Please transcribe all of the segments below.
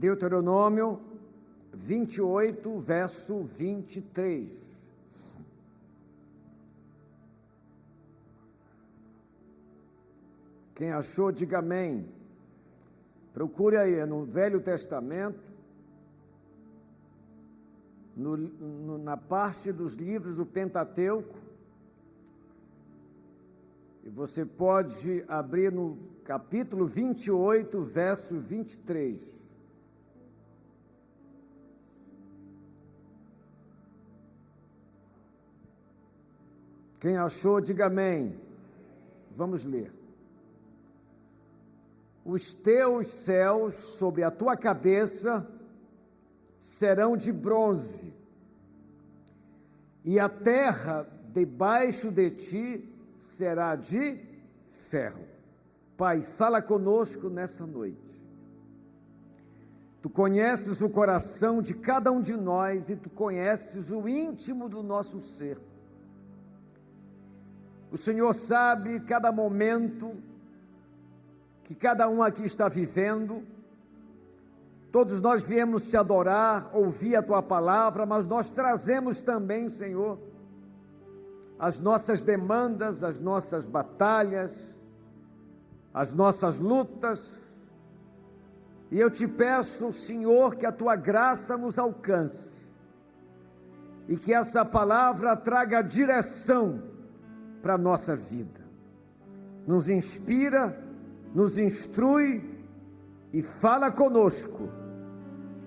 Deuteronômio 28, verso 23. Quem achou, diga amém. Procure aí, no Velho Testamento, na parte dos livros do Pentateuco, e você pode abrir no capítulo 28, verso 23. Quem achou, diga amém. Vamos ler. Os teus céus sobre a tua cabeça serão de bronze, e a terra debaixo de ti será de ferro. Pai, fala conosco nessa noite. Tu conheces o coração de cada um de nós e tu conheces o íntimo do nosso ser. O Senhor sabe cada momento que cada um aqui está vivendo. Todos nós viemos te adorar, ouvir a tua palavra, mas nós trazemos também, Senhor, as nossas demandas, as nossas batalhas, as nossas lutas, e eu te peço, Senhor, que a tua graça nos alcance, e que essa palavra traga direção para a nossa vida, nos inspira, nos instrui e fala conosco,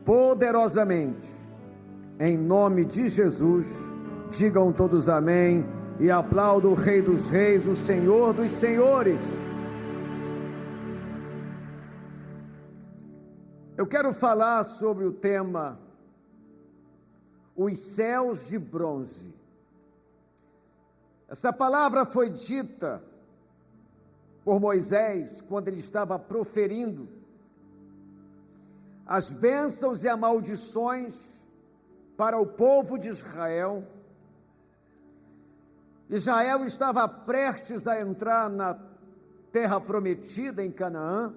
poderosamente, em nome de Jesus. Digam todos amém, e aplaudam o Rei dos Reis, o Senhor dos Senhores. Eu quero falar sobre o tema, os céus de bronze. Essa palavra foi dita por Moisés, quando ele estava proferindo as bênçãos e as maldições para o povo de Israel. Israel estava prestes a entrar na terra prometida em Canaã,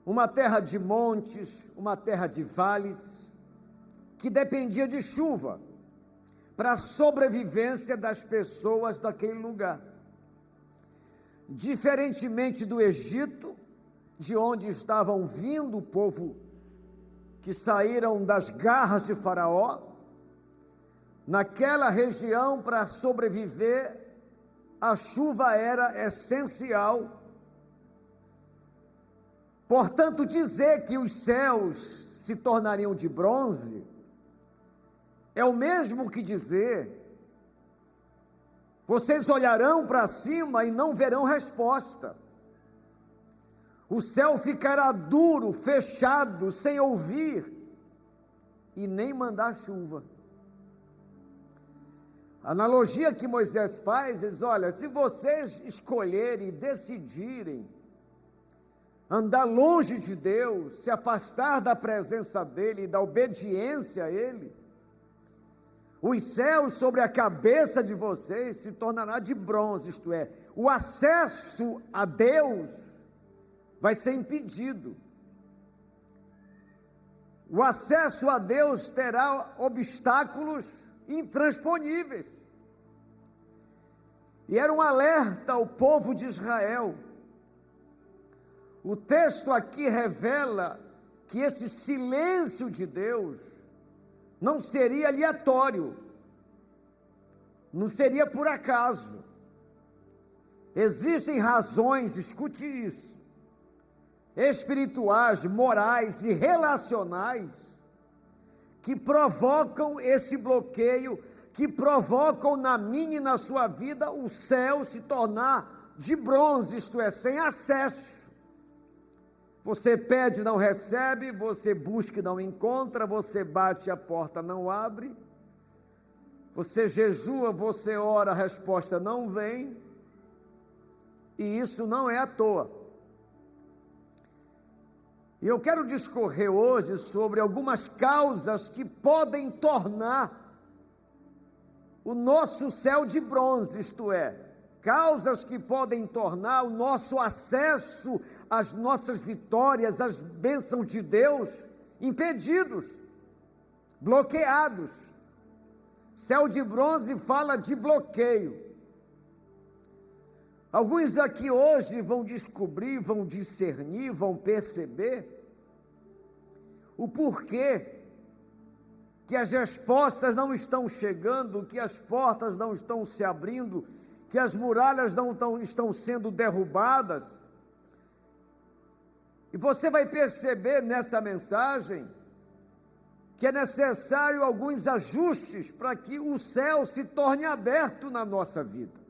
uma terra de montes, uma terra de vales, que dependia de chuva para a sobrevivência das pessoas daquele lugar. Diferentemente do Egito, de onde estavam vindo o povo que saíram das garras de Faraó, naquela região, para sobreviver, a chuva era essencial. Portanto, dizer que os céus se tornariam de bronze é o mesmo que dizer: vocês olharão para cima e não verão resposta. O céu ficará duro, fechado, sem ouvir e nem mandar chuva. A analogia que Moisés faz diz: olha, se vocês escolherem e decidirem andar longe de Deus, se afastar da presença dEle e da obediência a Ele, os céus sobre a cabeça de vocês se tornará de bronze, isto é, o acesso a Deus vai ser impedido. O acesso a Deus terá obstáculos intransponíveis. E era um alerta ao povo de Israel. O texto aqui revela que esse silêncio de Deus não seria aleatório, não seria por acaso. Existem razões, escute isso, espirituais, morais e relacionais, que provocam esse bloqueio, que provocam na minha e na sua vida o céu se tornar de bronze, isto é, sem acesso. Você pede e não recebe, você busca e não encontra, você bate e a porta não abre, você jejua, você ora, a resposta não vem, e isso não é à toa. E eu quero discorrer hoje sobre algumas causas que podem tornar o nosso céu de bronze, isto é, causas que podem tornar o nosso acesso as nossas vitórias, as bênçãos de Deus, impedidos, bloqueados. Céu de bronze fala de bloqueio. Alguns aqui hoje vão descobrir, vão discernir, vão perceber o porquê que as respostas não estão chegando, que as portas não estão se abrindo, que as muralhas não estão sendo derrubadas. E você vai perceber nessa mensagem que é necessário alguns ajustes para que o céu se torne aberto na nossa vida.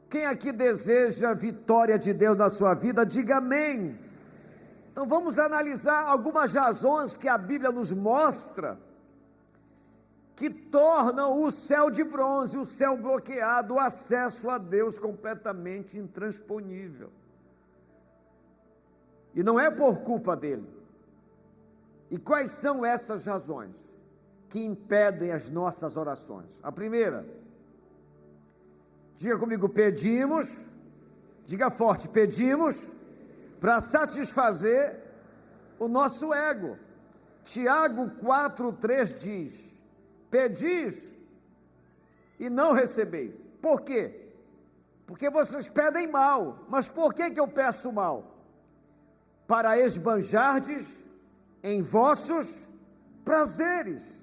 Quem aqui deseja a vitória de Deus na sua vida, diga amém. Então vamos analisar algumas razões que a Bíblia nos mostra que tornam o céu de bronze, o céu bloqueado, o acesso a Deus completamente intransponível. E não é por culpa dele. E quais são essas razões que impedem as nossas orações? A primeira, diga comigo, pedimos, diga forte, pedimos para satisfazer o nosso ego. Tiago 4:3 diz: pedis e não recebeis. Por quê? Porque vocês pedem mal. Mas por que eu peço mal? Para esbanjardes em vossos prazeres.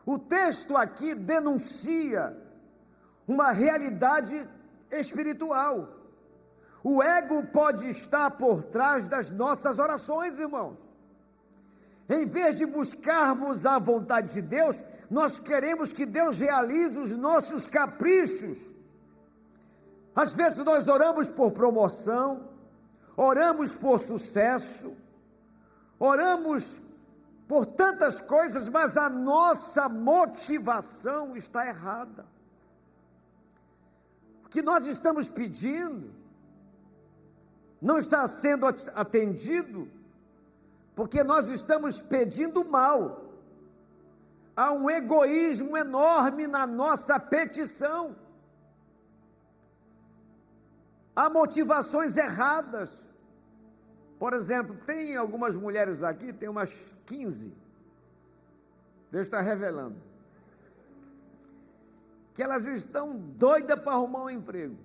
O texto aqui denuncia uma realidade espiritual. O ego pode estar por trás das nossas orações, irmãos. Em vez de buscarmos a vontade de Deus, nós queremos que Deus realize os nossos caprichos. Às vezes nós oramos por promoção, oramos por sucesso, oramos por tantas coisas, mas a nossa motivação está errada. O que nós estamos pedindo não está sendo atendido, porque nós estamos pedindo mal. Há um egoísmo enorme na nossa petição. Há motivações erradas. Por exemplo, tem algumas mulheres aqui, tem umas 15, Deus está revelando, que elas estão doidas para arrumar um emprego,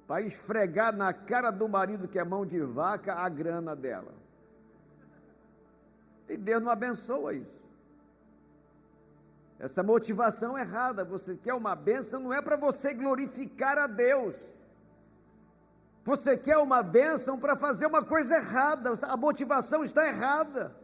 para esfregar na cara do marido, que é mão de vaca, a grana dela. E Deus não abençoa isso. Essa motivação errada. Você quer uma bênção, não é para você glorificar a Deus. Você quer uma bênção para fazer uma coisa errada. A motivação está errada.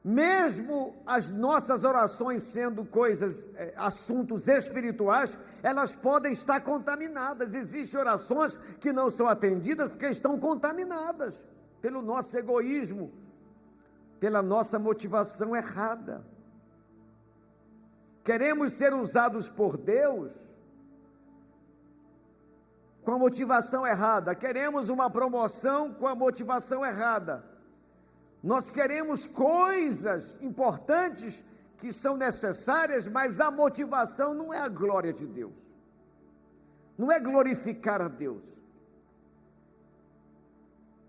Mesmo as nossas orações sendo coisas, assuntos espirituais, elas podem estar contaminadas. Existem orações que não são atendidas porque estão contaminadas pelo nosso egoísmo, pela nossa motivação errada. Queremos ser usados por Deus com a motivação errada. Queremos uma promoção com a motivação errada. Nós queremos coisas importantes que são necessárias, mas a motivação não é a glória de Deus, não é glorificar a Deus.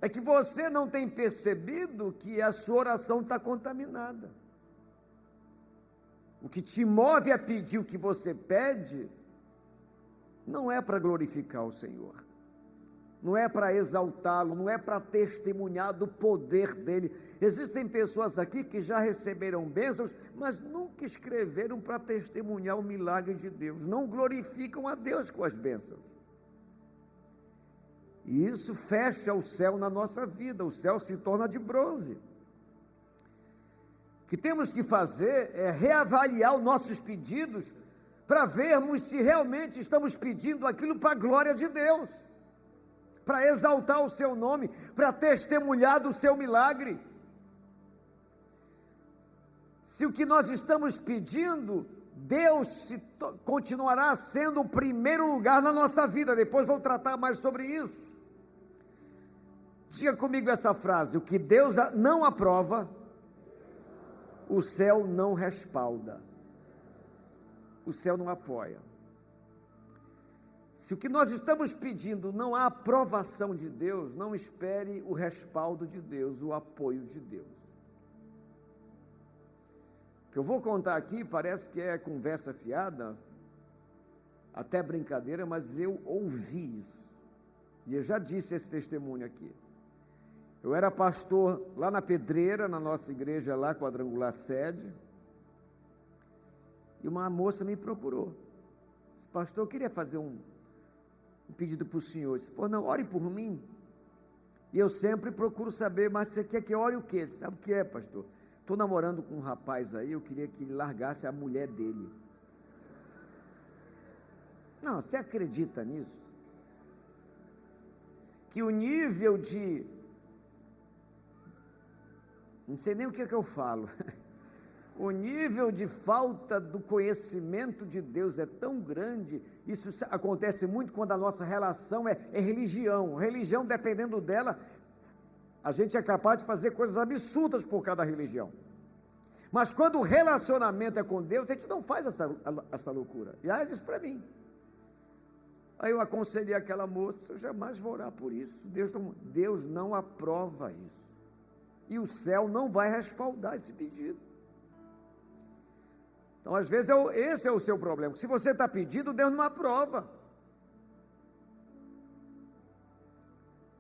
É que você não tem percebido que a sua oração está contaminada. O que te move a pedir o que você pede não é para glorificar o Senhor, não é para exaltá-lo, não é para testemunhar do poder dele. Existem pessoas aqui que já receberam bênçãos, mas nunca escreveram para testemunhar o milagre de Deus, não glorificam a Deus com as bênçãos. E isso fecha o céu na nossa vida, o céu se torna de bronze. O que temos que fazer é reavaliar os nossos pedidos, para vermos se realmente estamos pedindo aquilo para a glória de Deus, para exaltar o seu nome, para testemunhar do seu milagre. Se o que nós estamos pedindo, Deus continuará sendo o primeiro lugar na nossa vida. Depois vou tratar mais sobre isso. Diga comigo essa frase: o que Deus não aprova, o céu não respalda. O céu não apoia. Se o que nós estamos pedindo não há aprovação de Deus, não espere o respaldo de Deus, o apoio de Deus. O que eu vou contar aqui parece que é conversa fiada, até brincadeira, mas eu ouvi isso. E eu já disse esse testemunho aqui. Eu era pastor lá na Pedreira, na nossa igreja lá, Quadrangular Sede, e uma moça me procurou. Disse, pastor, eu queria fazer um pedido para o senhor. Disse, pô, não, ore por mim. E eu sempre procuro saber, mas você quer que eu ore o quê? Sabe o que é, pastor? Estou namorando com um rapaz aí, eu queria que ele largasse a mulher dele. Não, você acredita nisso? Que o nível de... Não sei nem o que é que eu falo. O nível de falta do conhecimento de Deus é tão grande, isso acontece muito quando a nossa relação é religião. Religião, dependendo dela, a gente é capaz de fazer coisas absurdas por causa da religião. Mas quando o relacionamento é com Deus, a gente não faz essa loucura. E aí ela disse para mim. Aí eu aconselhei aquela moça, eu jamais vou orar por isso. Deus não aprova isso. E o céu não vai respaldar esse pedido. Então, às vezes, esse é o seu problema. Se você está pedindo, Deus não aprova.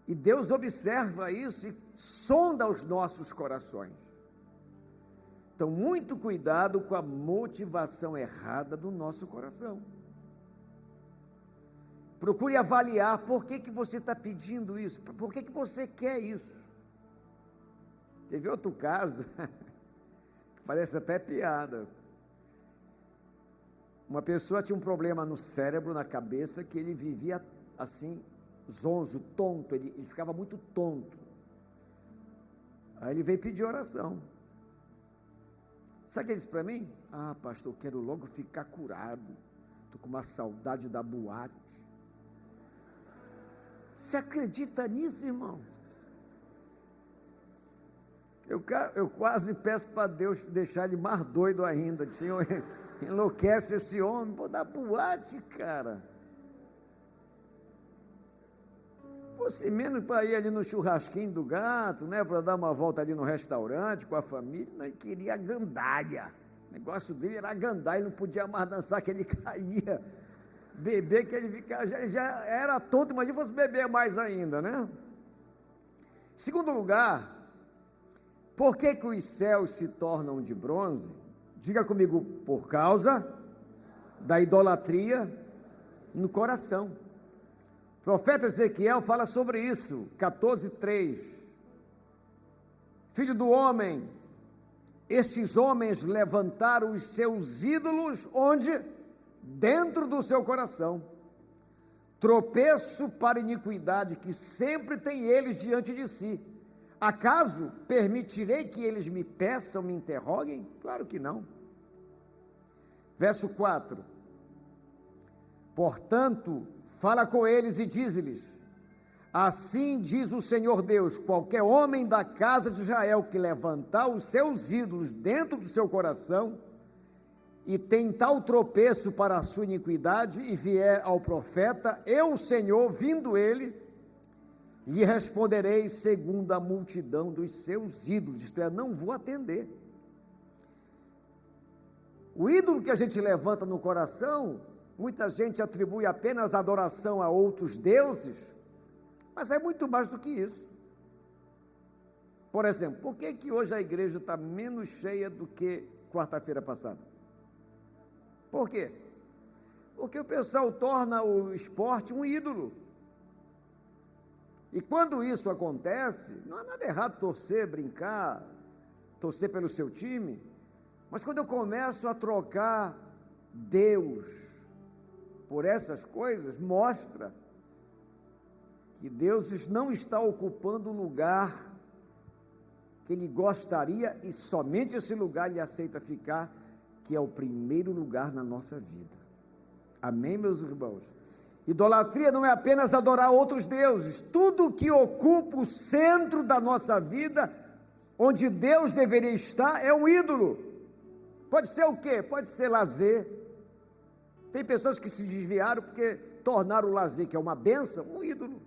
E Deus observa isso e sonda os nossos corações. Então, muito cuidado com a motivação errada do nosso coração. Procure avaliar por que você está pedindo isso, por que você quer isso. Teve outro caso, que parece até piada. Uma pessoa tinha um problema no cérebro, na cabeça, que ele vivia assim, zonzo, tonto, ele ficava muito tonto. Aí ele veio pedir oração. Sabe o que ele disse para mim? Ah, pastor, eu quero logo ficar curado, estou com uma saudade da boate. Você acredita nisso, irmão? Eu quase peço para Deus deixar ele mais doido ainda. Senhor, enlouquece esse homem, vou dar boate, cara. Fosse menos para ir ali no churrasquinho do gato, né? Para dar uma volta ali no restaurante com a família, mas ele queria a gandaia. O negócio dele era a gandaia, ele não podia mais dançar, que ele caía. Beber, que ele ficava, já era tonto, imagina se fosse beber mais ainda, né? Segundo lugar, por que os céus se tornam de bronze? Diga comigo, por causa da idolatria no coração. O profeta Ezequiel fala sobre isso, 14:3. Filho do homem, estes homens levantaram os seus ídolos, onde? Dentro do seu coração. Tropeço para iniquidade que sempre tem eles diante de si. Acaso permitirei que eles me peçam, me interroguem? Claro que não. Verso 4. Portanto, fala com eles e diz-lhes: assim diz o Senhor Deus, qualquer homem da casa de Israel que levantar os seus ídolos dentro do seu coração e tem tal tropeço para a sua iniquidade e vier ao profeta, eu, o Senhor, vindo ele, lhe responderei segundo a multidão dos seus ídolos, isto é, não vou atender. O ídolo que a gente levanta no coração, muita gente atribui apenas adoração a outros deuses, mas é muito mais do que isso. Por exemplo, por que hoje a igreja está menos cheia do que quarta-feira passada? Por quê? Porque o pessoal torna o esporte um ídolo. E quando isso acontece, não há nada errado torcer, brincar, torcer pelo seu time, mas quando eu começo a trocar Deus por essas coisas, mostra que Deus não está ocupando o lugar que Ele gostaria e somente esse lugar Ele aceita ficar, que é o primeiro lugar na nossa vida. Amém, meus irmãos? Idolatria não é apenas adorar outros deuses, tudo que ocupa o centro da nossa vida, onde Deus deveria estar, é um ídolo. Pode ser o quê? Pode ser lazer. Tem pessoas que se desviaram porque tornar o lazer, que é uma bênção, um ídolo.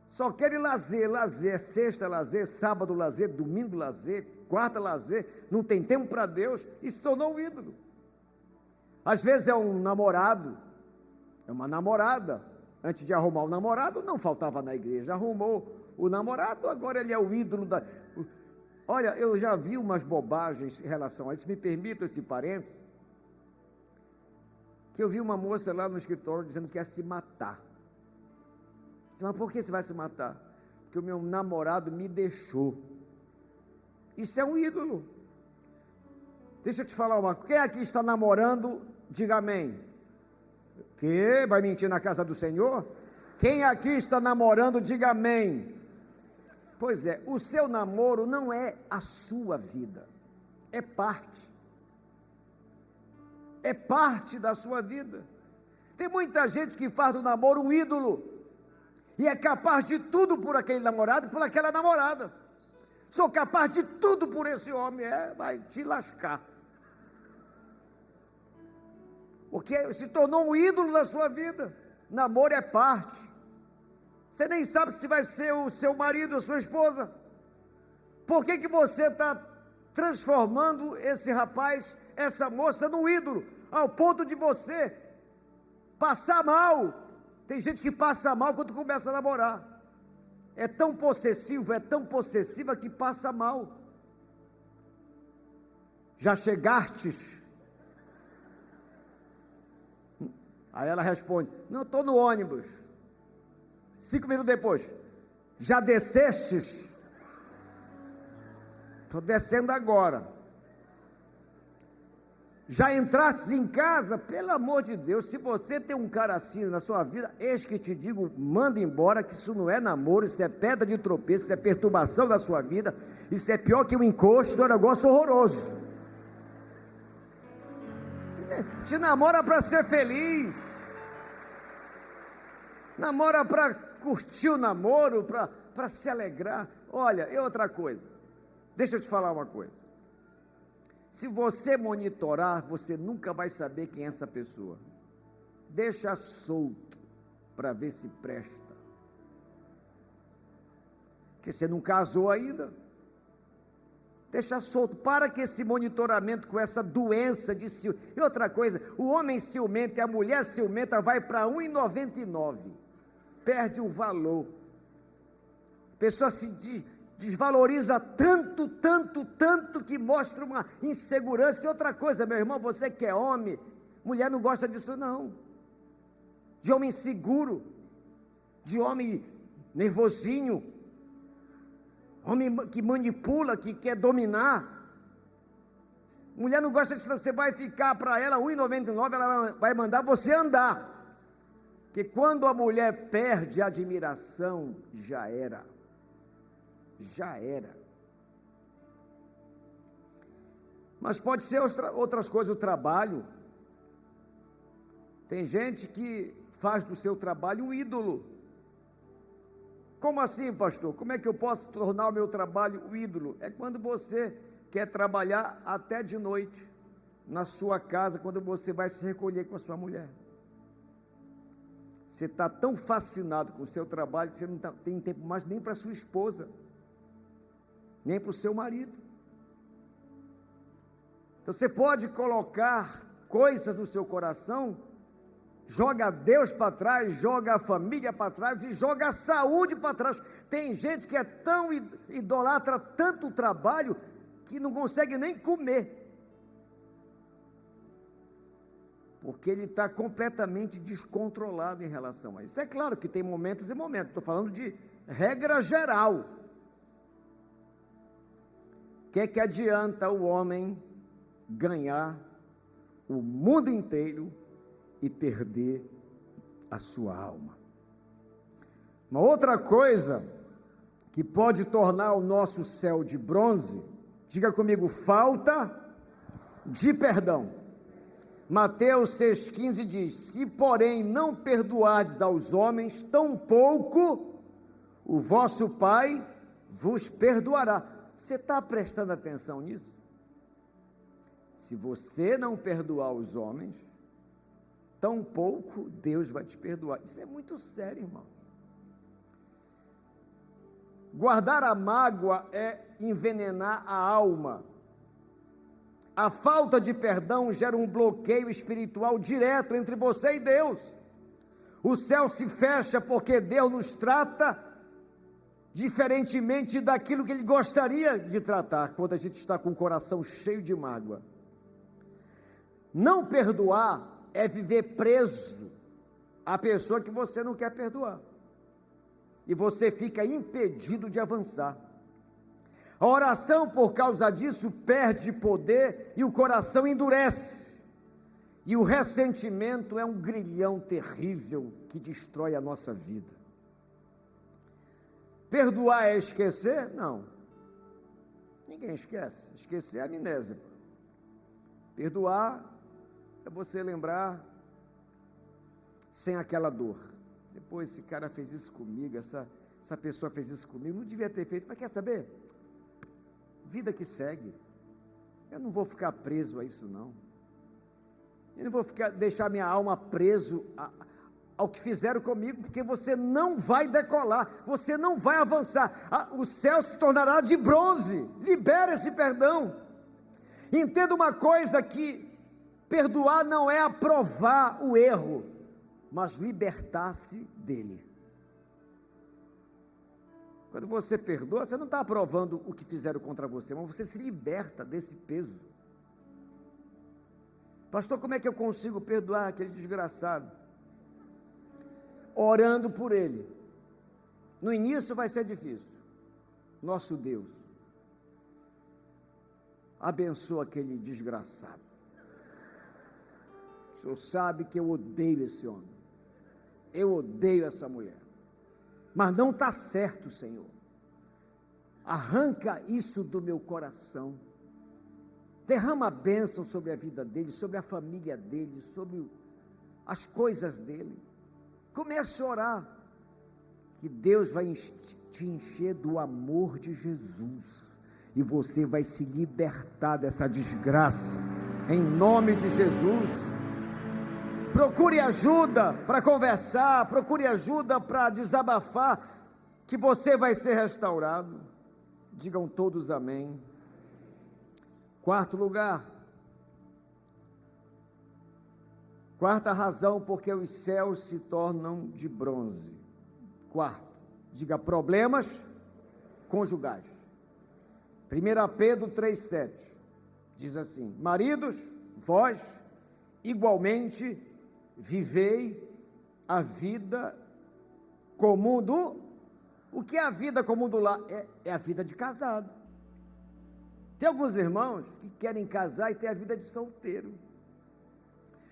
Só querem lazer, sexta lazer, sábado lazer, domingo lazer, quarta lazer, não tem tempo para Deus, e se tornou um ídolo. Às vezes é um namorado, é uma namorada. Antes de arrumar o namorado, não faltava na igreja, arrumou o namorado, agora ele é o ídolo da... Olha, eu já vi umas bobagens em relação a isso, me permitam esse parênteses, que eu vi uma moça lá no escritório dizendo que ia se matar. Mas por que você vai se matar? Porque o meu namorado me deixou. Isso é um ídolo. Deixa eu te falar uma coisa. Quem aqui está namorando, diga amém. Que? Vai mentir na casa do Senhor? Quem aqui está namorando, diga amém. Pois é, o seu namoro não é a sua vida, é parte. É parte da sua vida. Tem muita gente que faz do namoro um ídolo, e é capaz de tudo por aquele namorado e por aquela namorada. Sou capaz de tudo por esse homem, vai te lascar. Porque se tornou um ídolo da sua vida. Namoro é parte. Você nem sabe se vai ser o seu marido ou a sua esposa. Por que você está transformando esse rapaz, essa moça, num ídolo, ao ponto de você passar mal? Tem gente que passa mal quando começa a namorar. É tão possessivo, é tão possessiva que passa mal. Já chegastes? Aí ela responde, não, estou no ônibus. 5 minutos depois, já descestes? Estou descendo agora. Já entrastes em casa? Pelo amor de Deus, se você tem um cara assim na sua vida, eis que te digo, manda embora, que isso não é namoro, isso é pedra de tropeço, isso é perturbação da sua vida, isso é pior que um encosto, é um negócio horroroso. Te namora para ser feliz, namora para curtir o namoro, para se alegrar. Olha, e outra coisa, deixa eu te falar uma coisa. Se você monitorar, você nunca vai saber quem é essa pessoa. Deixa solto para ver se presta. Porque você não casou ainda. Deixa solto. Para que esse monitoramento com essa doença de ciúme. E outra coisa, o homem ciumento e a mulher ciumenta vai para 1,99. Perde o valor. A pessoa se desvaloriza tanto, que mostra uma insegurança. E outra coisa, meu irmão, você que é homem, mulher não gosta disso não, de homem inseguro, de homem nervosinho, homem que manipula, que quer dominar. Mulher não gosta disso, você vai ficar para ela 1,99, ela vai mandar você andar, porque quando a mulher perde a admiração, já era. Mas pode ser outras coisas, o trabalho. Tem gente que faz do seu trabalho um ídolo. Como assim, pastor? Como é que eu posso tornar o meu trabalho um ídolo? É quando você quer trabalhar até de noite, na sua casa, quando você vai se recolher com a sua mulher. Você está tão fascinado com o seu trabalho que você não tem tempo mais nem para a sua esposa, nem para o seu marido. Então você pode colocar coisas no seu coração, joga Deus para trás, joga a família para trás e joga a saúde para trás. Tem gente que é tão idolatra tanto o trabalho que não consegue nem comer, porque ele está completamente descontrolado em relação a isso. É claro que tem momentos e momentos, estou falando de regra geral. O que adianta o homem ganhar o mundo inteiro e perder a sua alma? Uma outra coisa que pode tornar o nosso céu de bronze, diga comigo, falta de perdão. Mateus 6,15 diz, se porém não perdoardes aos homens, tampouco o vosso Pai vos perdoará. Você está prestando atenção nisso? Se você não perdoar os homens, tão pouco Deus vai te perdoar. Isso é muito sério, irmão. Guardar a mágoa é envenenar a alma. A falta de perdão gera um bloqueio espiritual direto entre você e Deus. O céu se fecha porque Deus nos trata diferentemente daquilo que Ele gostaria de tratar, quando a gente está com o coração cheio de mágoa. Não perdoar é viver preso à pessoa que você não quer perdoar. E você fica impedido de avançar. A oração, por causa disso, perde poder e o coração endurece. E o ressentimento é um grilhão terrível que destrói a nossa vida. Perdoar é esquecer? Não. Ninguém esquece. Esquecer é amnésia. Perdoar é você lembrar sem aquela dor. Depois, esse cara fez isso comigo, essa pessoa fez isso comigo, não devia ter feito, mas quer saber? Vida que segue. Eu não vou ficar preso a isso, não. Eu não vou deixar minha alma preso ao que fizeram comigo, porque você não vai decolar, você não vai avançar. O céu se tornará de bronze. Libera esse perdão. Entenda uma coisa, que perdoar não é aprovar o erro, mas libertar-se dele. Quando você perdoa, você não está aprovando o que fizeram contra você, mas você se liberta desse peso. Pastor, como é que eu consigo perdoar aquele desgraçado? Orando por ele. No início vai ser difícil. Nosso Deus, abençoa aquele desgraçado. O Senhor sabe que eu odeio esse homem. Eu odeio essa mulher. Mas não está certo, Senhor. Arranca isso do meu coração. Derrama a bênção sobre a vida dele, sobre a família dele, sobre as coisas dele. Comece a orar, que Deus vai te encher do amor de Jesus, e você vai se libertar dessa desgraça, em nome de Jesus. Procure ajuda para conversar, procure ajuda para desabafar, que você vai ser restaurado. Digam todos amém. Quarto lugar, quarta razão porque os céus se tornam de bronze. Quarto, diga problemas conjugais. 1 Pedro 3,7 diz assim: maridos, vós igualmente vivei a vida comum do... O que é a vida comum do lar? É a vida de casado. Tem alguns irmãos que querem casar e ter a vida de solteiro.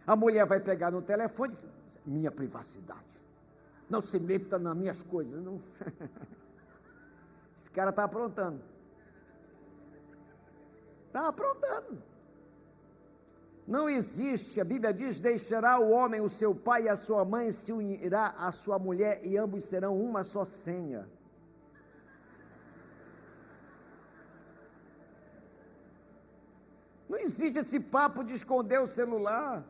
A mulher vai pegar no telefone, minha privacidade, não se meta nas minhas coisas. Não... Esse cara está aprontando. Está aprontando. Não existe, a Bíblia diz: deixará o homem o seu pai e a sua mãe, se unirá à sua mulher, e ambos serão uma só senha. Não existe esse papo de esconder o celular.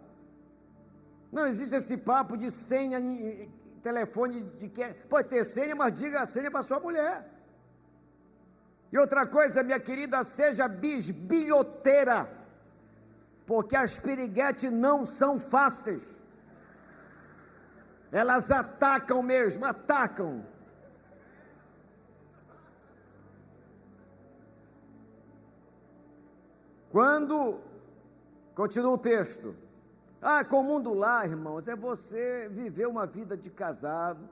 Não existe esse papo de senha, telefone, de que pode ter senha, mas diga a senha para sua mulher. E outra coisa, minha querida, seja bisbilhoteira, porque as piriguetes não são fáceis. Elas atacam mesmo, atacam. Quando, continua o texto, comum do lar, irmãos, é você viver uma vida de casado,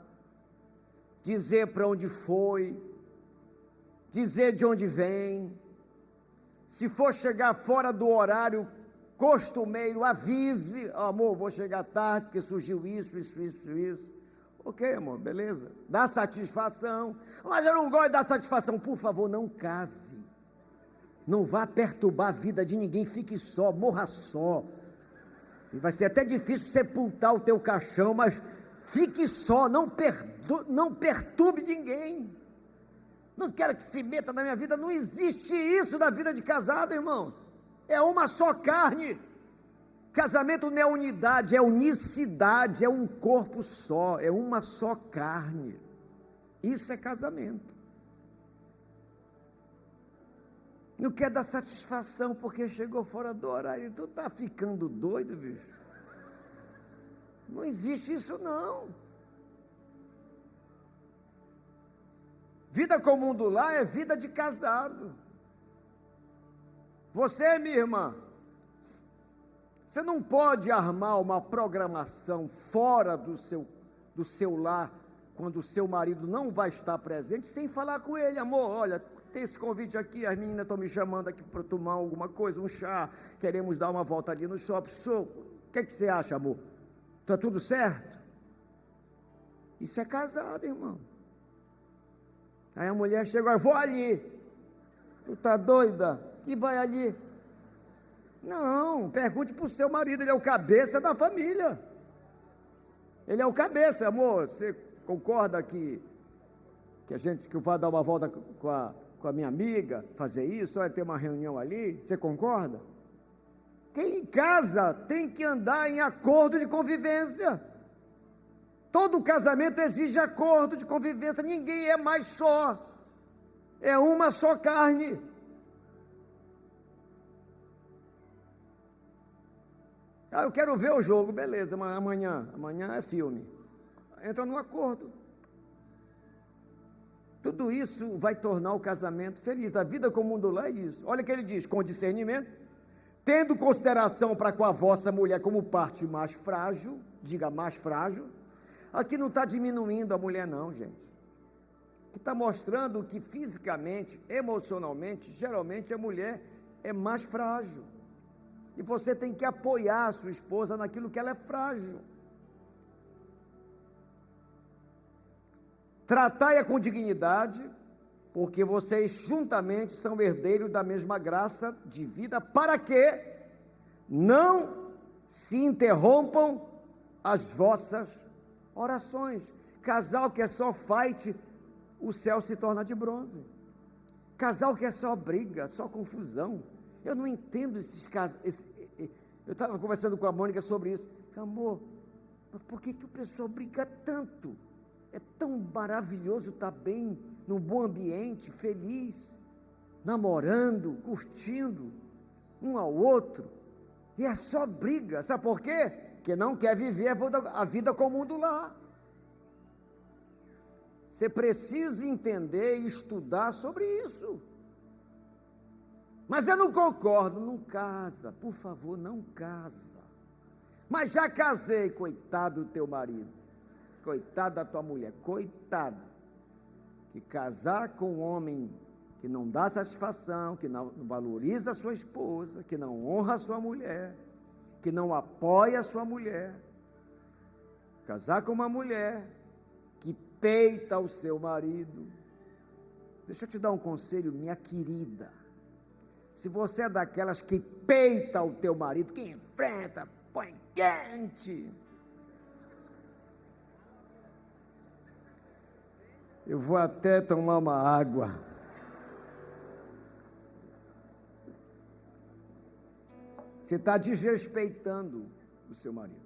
dizer para onde foi, dizer de onde vem. Se for chegar fora do horário costumeiro, avise: amor, vou chegar tarde porque surgiu isso. Ok, amor, beleza, dá satisfação. Mas eu não gosto de dar satisfação. Por favor, não case, não vá perturbar a vida de ninguém, fique só, morra só. Vai ser até difícil sepultar o teu caixão, mas fique só, não perturbe ninguém. Não quero que se meta na minha vida. Não existe isso na vida de casado, irmãos. É uma só carne. Casamento não é unidade, é unicidade, é um corpo só, é uma só carne. Isso é casamento. Não quer dar satisfação porque chegou fora do horário. Tu tá ficando doido, bicho? Não existe isso, não. Vida comum do lar é vida de casado. Você, minha irmã, você não pode armar uma programação fora do seu lar, quando o seu marido não vai estar presente, sem falar com ele. Amor, olha, tem esse convite aqui, as meninas estão me chamando aqui para tomar alguma coisa, um chá, queremos dar uma volta ali no shopping. O que você acha, amor? Está tudo certo? Isso é casado, irmão. Aí a mulher chega, eu vou ali. Tu está doida? E vai ali. Não, pergunte para o seu marido, ele é o cabeça da família. Ele é o cabeça, amor. Você concorda que eu vá dar uma volta com a minha amiga, fazer isso, vai ter uma reunião ali? Você concorda? Quem em casa tem que andar em acordo de convivência. Todo casamento exige acordo de convivência, ninguém é mais só, é uma só carne. Ah, eu quero ver o jogo, beleza, amanhã é filme. Entra num acordo. Tudo isso vai tornar o casamento feliz. A vida comum do lar é isso. Olha o que ele diz: com discernimento, tendo consideração para com a vossa mulher como parte mais frágil, diga mais frágil. Aqui não está diminuindo a mulher não, gente. Aqui está mostrando que fisicamente, emocionalmente, geralmente a mulher é mais frágil. E você tem que apoiar a sua esposa naquilo que ela é frágil. Tratai-a com dignidade, porque vocês juntamente são herdeiros da mesma graça de vida, para que não se interrompam as vossas orações. Casal que é só fight, o céu se torna de bronze. Casal que é só briga, só confusão. Eu não entendo esses casos. Eu estava conversando com a Mônica sobre isso. Amor, mas por que o pessoal briga tanto? É tão maravilhoso estar bem, num bom ambiente, feliz, namorando, curtindo um ao outro. E é só briga. Sabe por quê? Porque não quer viver a vida comum do lar. Você precisa entender e estudar sobre isso. Mas eu não concordo, não casa, por favor, não casa. Mas já casei, coitado do teu marido, coitado da tua mulher, coitado, que casar com um homem que não dá satisfação, que não valoriza a sua esposa, que não honra a sua mulher, que não apoia a sua mulher, casar com uma mulher que peita o seu marido. Deixa eu te dar um conselho, minha querida. Se você é daquelas que peita o teu marido, que enfrenta, põe quente, eu vou até tomar uma água. Você está desrespeitando o seu marido.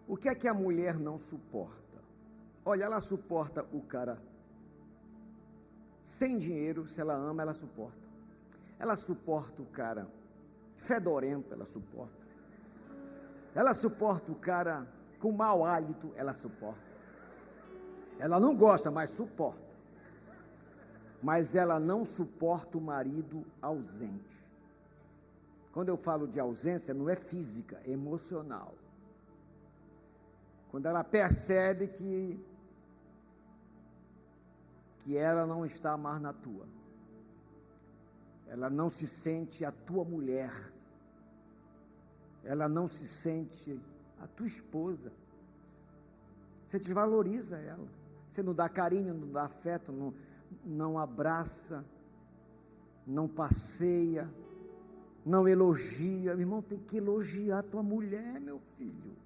O que é que a mulher não suporta? Olha, ela suporta o cara sem dinheiro, se ela ama, ela suporta. Ela suporta o cara fedorento, ela suporta. Ela suporta o cara com mau hálito, ela suporta. Ela não gosta, mas suporta. Mas ela não suporta o marido ausente. Quando eu falo de ausência, não é física, é emocional. Quando ela percebe que ela não está mais na tua. Ela não se sente a tua mulher. Ela não se sente a tua esposa. Você desvaloriza ela. Você não dá carinho, não dá afeto, não abraça, não passeia, não elogia. Meu irmão, tem que elogiar a tua mulher, meu filho.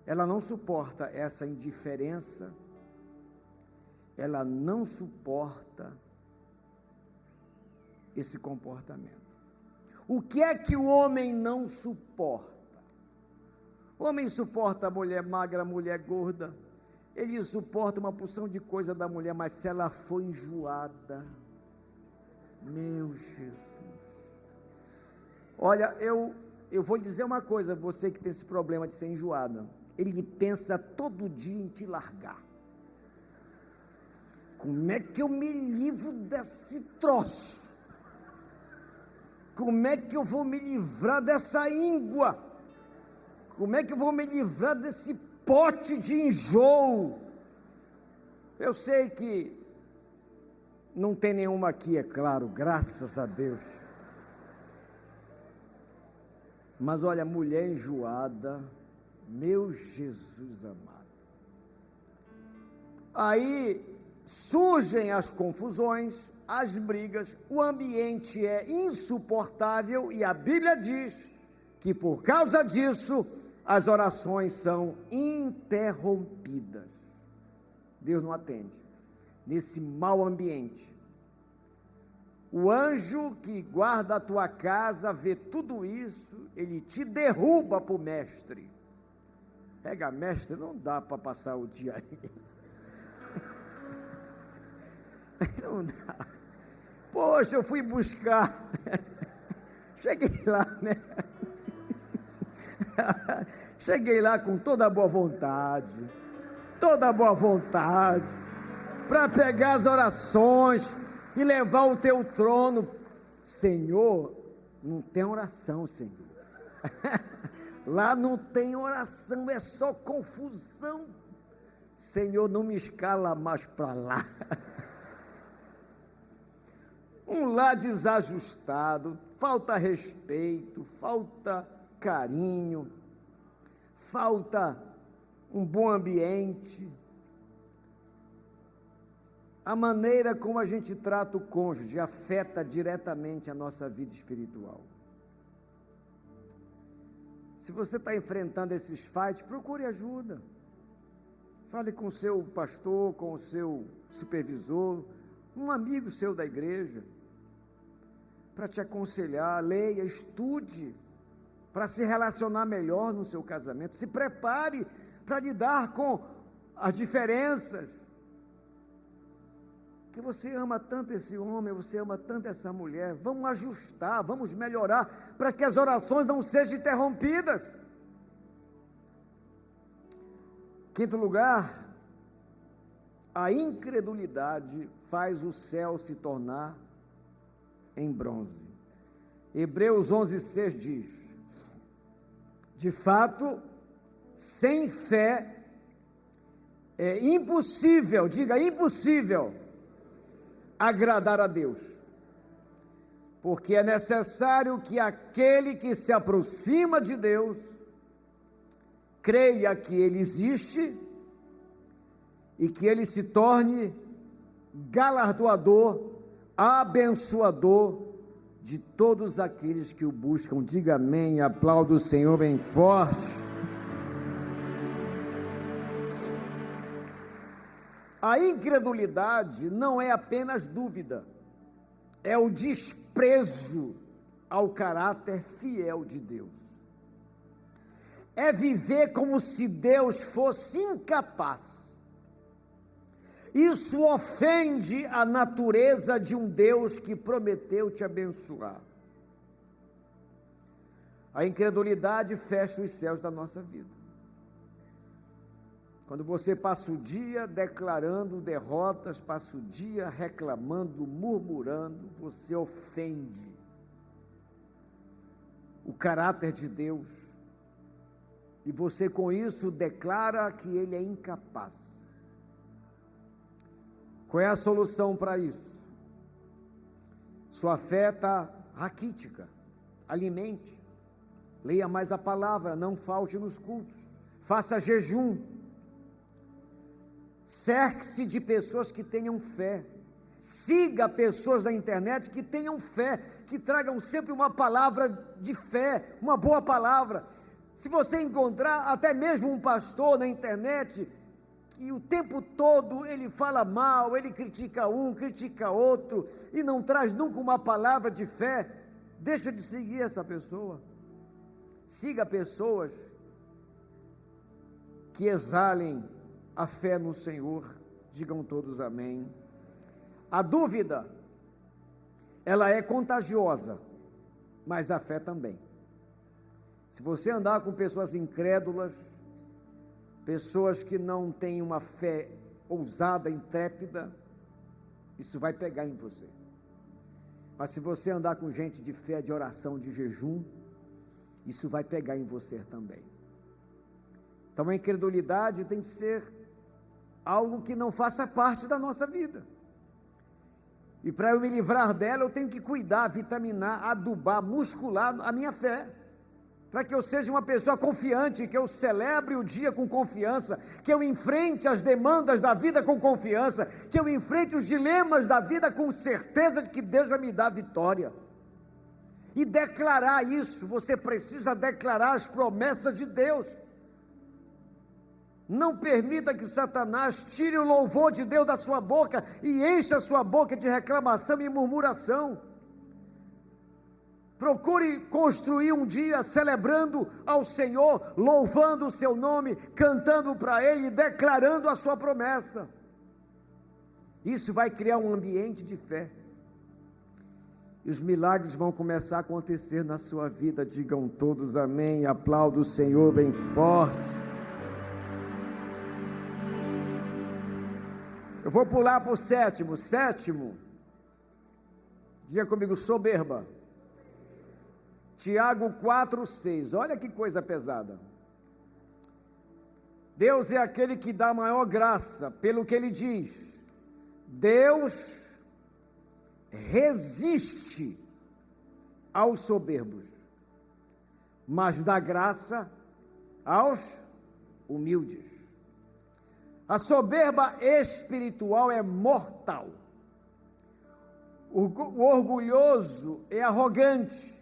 Ela não suporta essa indiferença, ela não suporta esse comportamento. O que é que o homem não suporta? O homem suporta a mulher magra, a mulher gorda, ele suporta uma porção de coisa da mulher, mas se ela for enjoada, meu Jesus. Olha, eu vou lhe dizer uma coisa, você que tem esse problema de ser enjoada, ele pensa todo dia em te largar. Como é que eu me livro desse troço? Como é que eu vou me livrar dessa íngua? Como é que eu vou me livrar desse pote de enjoo? Eu sei que não tem nenhuma aqui, é claro, graças a Deus. Mas olha, mulher enjoada, meu Jesus amado. Aí surgem as confusões, as brigas, o ambiente é insuportável e a Bíblia diz que por causa disso as orações são interrompidas. Deus não atende nesse mau ambiente. O anjo que guarda a tua casa vê tudo isso, ele te derruba para o mestre. Pega, mestre, não dá para passar o dia aí. Não dá. Poxa, eu fui buscar. Cheguei lá, né? Cheguei lá com toda a boa vontade, para pegar as orações e levar o teu trono. Senhor, não tem oração, Senhor. Lá não tem oração, é só confusão. Senhor, não me escala mais para lá. Um lar desajustado, falta respeito, falta carinho, falta um bom ambiente. A maneira como a gente trata o cônjuge afeta diretamente a nossa vida espiritual. Se você está enfrentando esses fights, procure ajuda. Fale com o seu pastor, com o seu supervisor, um amigo seu da igreja, para te aconselhar. Leia, estude, para se relacionar melhor no seu casamento. Se prepare para lidar com as diferenças. Que você ama tanto esse homem, você ama tanto essa mulher. Vamos ajustar, vamos melhorar, para que as orações não sejam interrompidas. Quinto lugar, a incredulidade faz o céu se tornar em bronze. Hebreus 11:6 diz: de fato, sem fé é impossível, diga impossível, agradar a Deus, porque é necessário que aquele que se aproxima de Deus creia que Ele existe e que Ele se torne galardoador, abençoador de todos aqueles que o buscam. Diga amém, aplauda o Senhor bem forte. A incredulidade não é apenas dúvida, é o desprezo ao caráter fiel de Deus. É viver como se Deus fosse incapaz. Isso ofende a natureza de um Deus que prometeu te abençoar. A incredulidade fecha os céus da nossa vida. Quando você passa o dia declarando derrotas, passa o dia reclamando, murmurando, você ofende o caráter de Deus. E você com isso declara que Ele é incapaz. Qual é a solução para isso? Sua fé está raquítica. Alimente. Leia mais a palavra, não falte nos cultos. Faça jejum. Cerque-se de pessoas que tenham fé. Siga pessoas da internet que tenham fé, que tragam sempre uma palavra de fé, uma boa palavra. Se você encontrar até mesmo um pastor na internet que o tempo todo ele fala mal, ele critica um, critica outro, e não traz nunca uma palavra de fé, deixa de seguir essa pessoa. Siga pessoas que exalem a fé no Senhor. Digam todos amém. A dúvida, ela é contagiosa, mas a fé também. Se você andar com pessoas incrédulas, pessoas que não têm uma fé ousada, intrépida, isso vai pegar em você. Mas se você andar com gente de fé, de oração, de jejum, isso vai pegar em você também. Então a incredulidade tem que ser algo que não faça parte da nossa vida. E para eu me livrar dela, eu tenho que cuidar, vitaminar, adubar, muscular a minha fé, para que eu seja uma pessoa confiante, que eu celebre o dia com confiança, que eu enfrente as demandas da vida com confiança, que eu enfrente os dilemas da vida com certeza de que Deus vai me dar vitória. E declarar isso, você precisa declarar as promessas de Deus. Não permita que Satanás tire o louvor de Deus da sua boca e encha a sua boca de reclamação e murmuração. Procure construir um dia celebrando ao Senhor, louvando o seu nome, cantando para Ele e declarando a sua promessa. Isso vai criar um ambiente de fé. E os milagres vão começar a acontecer na sua vida. Digam todos amém, aplauda o Senhor bem forte. Eu vou pular para o sétimo, diga comigo, soberba. Tiago 4:6, olha que coisa pesada. Deus é aquele que dá maior graça, pelo que ele diz, Deus resiste aos soberbos, mas dá graça aos humildes. A soberba espiritual é mortal. O orgulhoso é arrogante.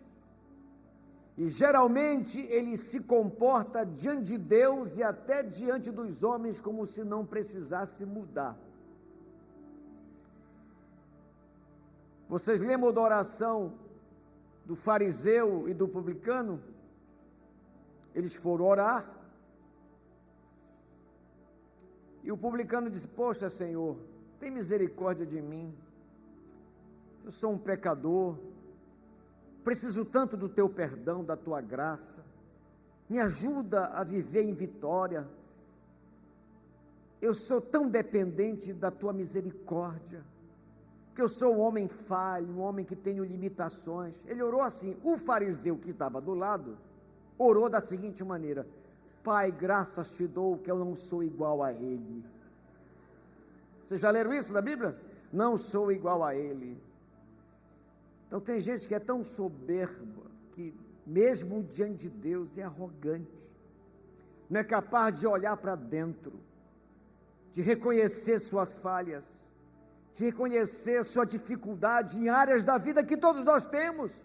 E geralmente ele se comporta diante de Deus e até diante dos homens como se não precisasse mudar. Vocês lembram da oração do fariseu e do publicano? Eles foram orar. E o publicano disse: poxa, Senhor, tem misericórdia de mim. Eu sou um pecador. Preciso tanto do teu perdão, da tua graça. Me ajuda a viver em vitória. Eu sou tão dependente da tua misericórdia, porque eu sou um homem falho, um homem que tenho limitações. Ele orou assim. O fariseu que estava do lado orou da seguinte maneira: Pai, graças te dou que eu não sou igual a ele. Vocês já leram isso na Bíblia? Não sou igual a ele. Então tem gente que é tão soberba, que mesmo diante de Deus é arrogante, não é capaz de olhar para dentro, de reconhecer suas falhas, de reconhecer sua dificuldade em áreas da vida que todos nós temos.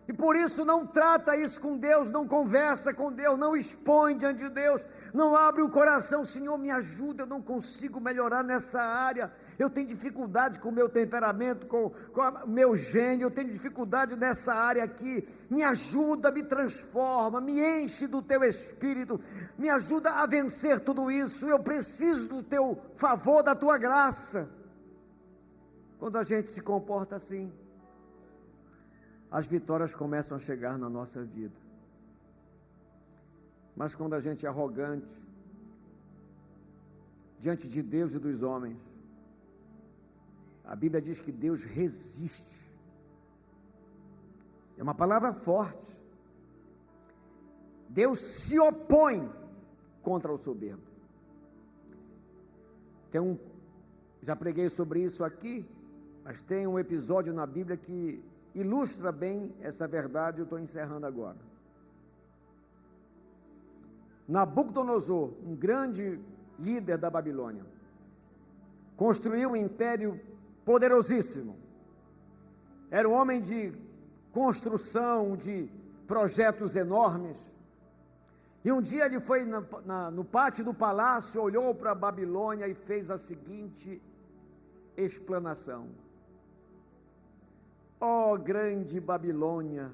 E por isso não trata isso com Deus, não conversa com Deus, não expõe diante de Deus, não abre o coração. Senhor, me ajuda, eu não consigo melhorar nessa área, eu tenho dificuldade com o meu temperamento, com o meu gênio, eu tenho dificuldade nessa área aqui, me ajuda, me transforma, me enche do teu Espírito, me ajuda a vencer tudo isso, eu preciso do teu favor, da tua graça. Quando a gente se comporta assim, as vitórias começam a chegar na nossa vida. Mas quando a gente é arrogante diante de Deus e dos homens, a Bíblia diz que Deus resiste. É uma palavra forte. Deus se opõe contra o soberbo. Já preguei sobre isso aqui, mas tem um episódio na Bíblia que ilustra bem essa verdade. Eu estou encerrando agora. Nabucodonosor, um grande líder da Babilônia, construiu um império poderosíssimo. Era um homem de construção, de projetos enormes. E um dia ele foi no pátio do palácio, olhou para a Babilônia e fez a seguinte explanação: ó grande Babilônia,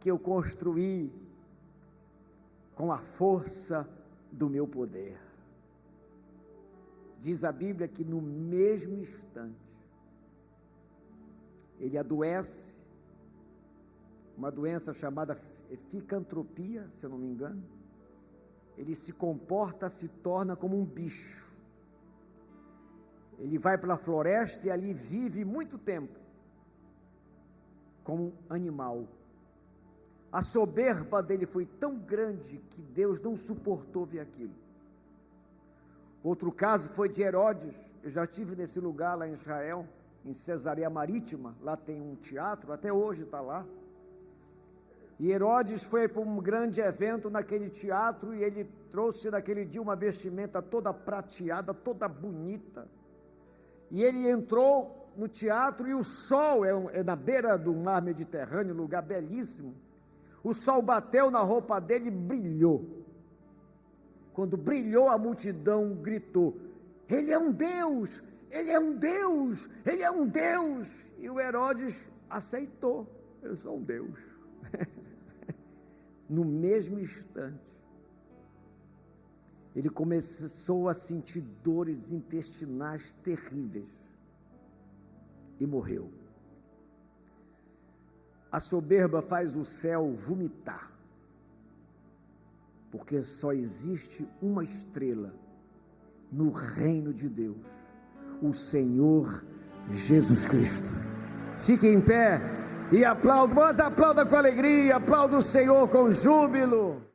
que eu construí com a força do meu poder. Diz a Bíblia que no mesmo instante, ele adoece, uma doença chamada ficantropia, se eu não me engano. Ele se comporta, se torna como um bicho. Ele vai para a floresta e ali vive muito tempo, como um animal. A soberba dele foi tão grande que Deus não suportou ver aquilo. Outro caso foi de Herodes. Eu já estive nesse lugar lá em Israel, em Cesareia Marítima. Lá tem um teatro, até hoje está lá. E Herodes foi para um grande evento naquele teatro e ele trouxe naquele dia uma vestimenta toda prateada, toda bonita. E ele entrou no teatro e o sol, é na beira do mar Mediterrâneo, lugar belíssimo. O sol bateu na roupa dele e brilhou. Quando brilhou, a multidão gritou: ele é um Deus, ele é um Deus, ele é um Deus. E o Herodes aceitou: eu sou um Deus. No mesmo instante, ele começou a sentir dores intestinais terríveis e morreu. A soberba faz o céu vomitar, porque só existe uma estrela no reino de Deus, o Senhor Jesus Cristo. Fique em pé e aplauda, mas aplauda com alegria, aplauda o Senhor com júbilo.